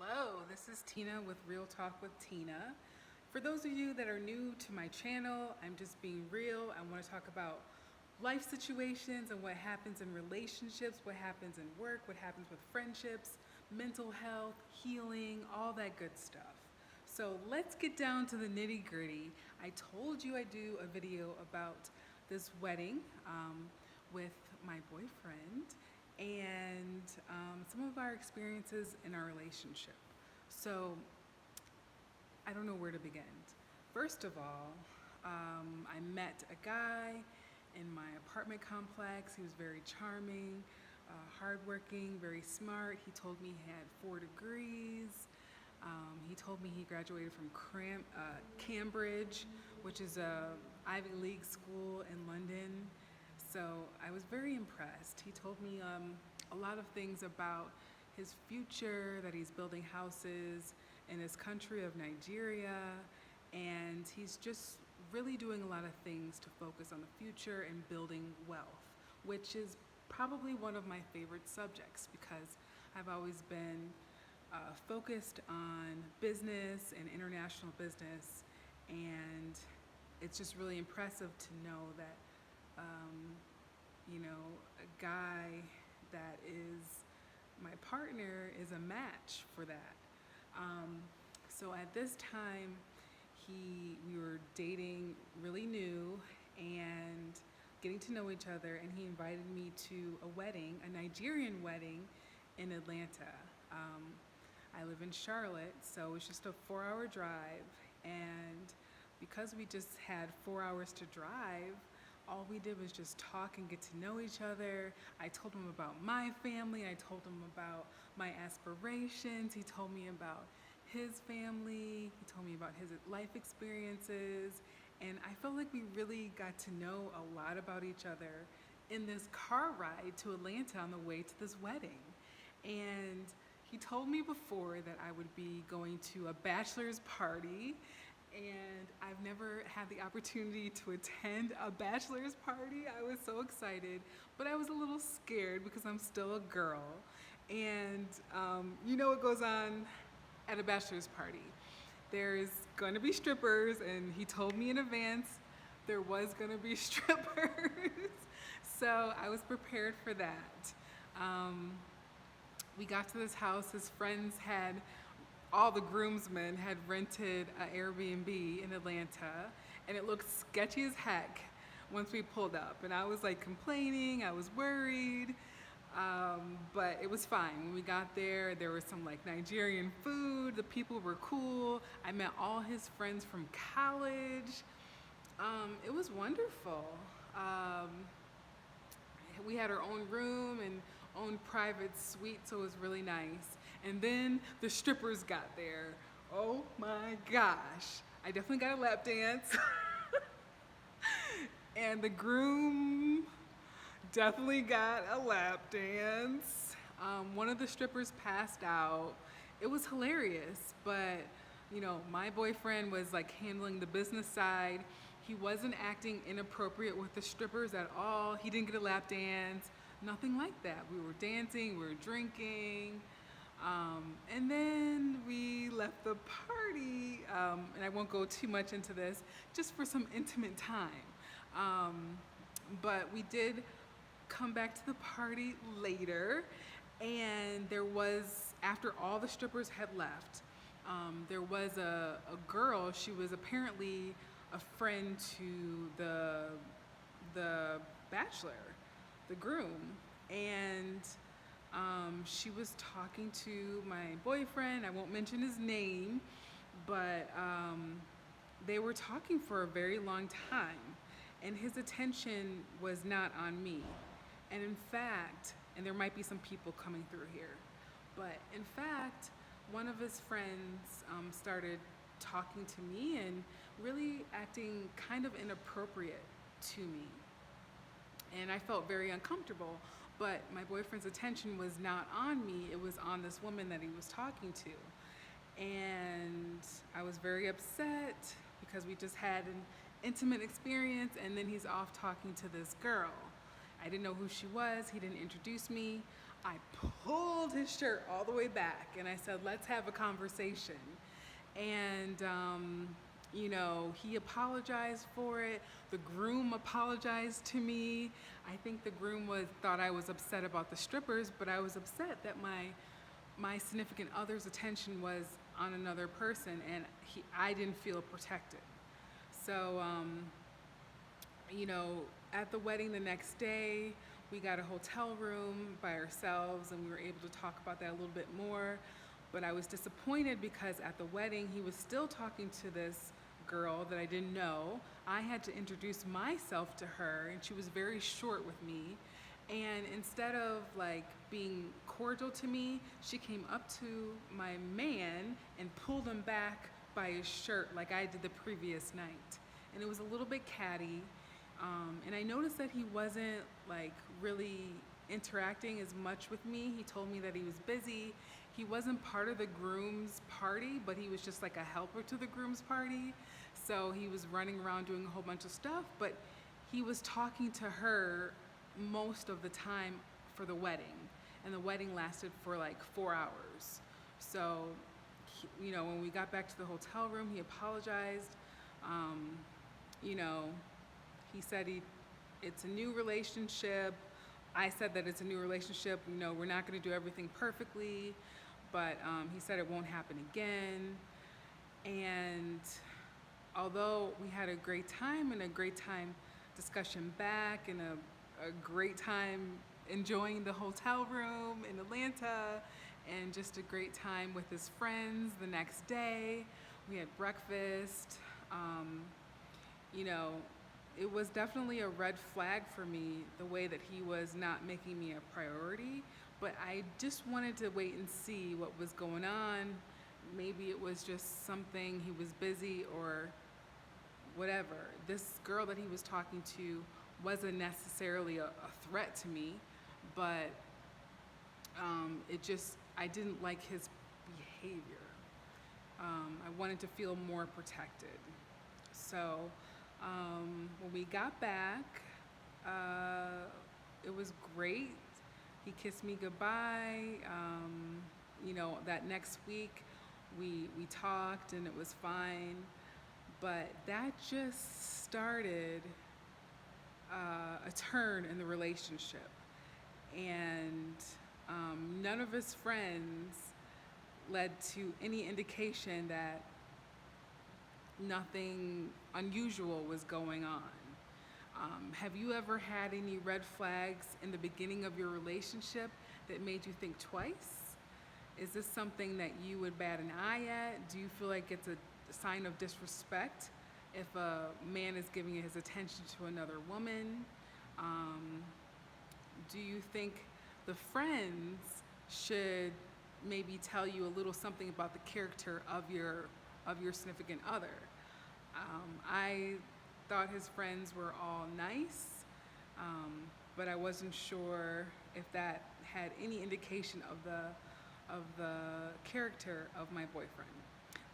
Hello, this is Tina with Real Talk with Tina. For those of you that are new to my channel, I'm just being real. I want to talk about life situations and what happens in relationships, what happens in work, what happens with friendships, mental health, healing, all that good stuff. So let's get down to the nitty gritty. I told you I'd do a video about this wedding with my boyfriend and some of our experiences in our relationship. So I don't know where to begin. First of all, I met a guy in my apartment complex. He was very charming, hardworking, very smart. He told me he had 4 degrees. He told me he graduated from Cambridge, which is a Ivy League school in London. So I was very impressed. He told me a lot of things about his future, that he's building houses in his country of Nigeria, and he's just really doing a lot of things to focus on the future and building wealth, which is probably one of my favorite subjects because I've always been focused on business and international business, and it's just really impressive to know that a guy that is my partner is a match for that. So at this time, we were dating really new and getting to know each other, and he invited me to a wedding, a Nigerian wedding in Atlanta. I live in Charlotte, so it's just a 4-hour drive, and because we just had 4 hours to drive, all we did was just talk and get to know each other. I told him about my family. I told him about my aspirations. He told me about his family. He told me about his life experiences. And I felt like we really got to know a lot about each other in this car ride to Atlanta on the way to this wedding. And he told me before that I would be going to a bachelor's party, and I've never had the opportunity to attend a bachelor's party. I was so excited, but I was a little scared because I'm still a girl. And you know what goes on at a bachelor's party. There's going to be strippers, and he told me in advance there was going to be strippers. So I was prepared for that. We got to this house. His friends all the groomsmen had rented an Airbnb in Atlanta, and it looked sketchy as heck once we pulled up. And I was like complaining, I was worried, but it was fine. When we got there, there was some like Nigerian food, the people were cool. I met all his friends from college. It was wonderful. We had our own room and own private suite, so it was really nice. And then the strippers got there. Oh my gosh. I definitely got a lap dance. And the groom definitely got a lap dance. One of the strippers passed out. It was hilarious, but my boyfriend was like handling the business side. He wasn't acting inappropriate with the strippers at all. He didn't get a lap dance, nothing like that. We were dancing, we were drinking, and then we left the party, and I won't go too much into this, just for some intimate time. But we did come back to the party later, and there was, after all the strippers had left, there was a girl. She was apparently a friend to the bachelor, the groom, and she was talking to my boyfriend. I won't mention his name, but they were talking for a very long time, and his attention was not on me. And in fact, and there might be some people coming through here, but in fact, one of his friends started talking to me and really acting kind of inappropriate to me. And I felt very uncomfortable, but my boyfriend's attention was not on me, it was on this woman that he was talking to. And I was very upset because we just had an intimate experience, and then he's off talking to this girl. I didn't know who she was, he didn't introduce me. I pulled his shirt all the way back and I said, let's have a conversation. And, he apologized for it. The groom apologized to me. I think the groom thought I was upset about the strippers, but I was upset that my significant other's attention was on another person, and I didn't feel protected. So, at the wedding the next day, we got a hotel room by ourselves, and we were able to talk about that a little bit more. But I was disappointed because at the wedding, he was still talking to this girl that I didn't know. I had to introduce myself to her, and she was very short with me. And instead of like being cordial to me, she came up to my man and pulled him back by his shirt like I did the previous night. And it was a little bit catty. And I noticed that he wasn't like really interacting as much with me. He told me that he was busy. He wasn't part of the groom's party, but he was just like a helper to the groom's party. So he was running around doing a whole bunch of stuff, but he was talking to her most of the time for the wedding. And the wedding lasted for like 4 hours. So, when we got back to the hotel room, he apologized. He said it's a new relationship. I said that it's a new relationship. We're not going to do everything perfectly, but he said it won't happen again. And although we had a great time and a great time discussion back and a great time enjoying the hotel room in Atlanta and just a great time with his friends the next day, we had breakfast. It was definitely a red flag for me, the way that he was not making me a priority, but I just wanted to wait and see what was going on. Maybe it was just something, he was busy or whatever. This girl that he was talking to wasn't necessarily a threat to me, but I didn't like his behavior. I wanted to feel more protected. So when we got back, it was great. He kissed me goodbye. That next week we talked and it was fine. But that just started a turn in the relationship. And none of his friends led to any indication that nothing unusual was going on. Have you ever had any red flags in the beginning of your relationship that made you think twice? Is this something that you would bat an eye at? Do you feel like it's a sign of disrespect if a man is giving his attention to another woman? Do you think the friends should maybe tell you a little something about the character of your significant other? I thought his friends were all nice, but I wasn't sure if that had any indication of the character of my boyfriend.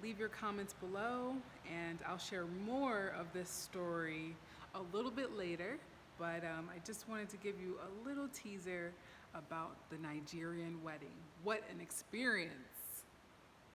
Leave your comments below, and I'll share more of this story a little bit later, but I just wanted to give you a little teaser about the Nigerian wedding. What an experience!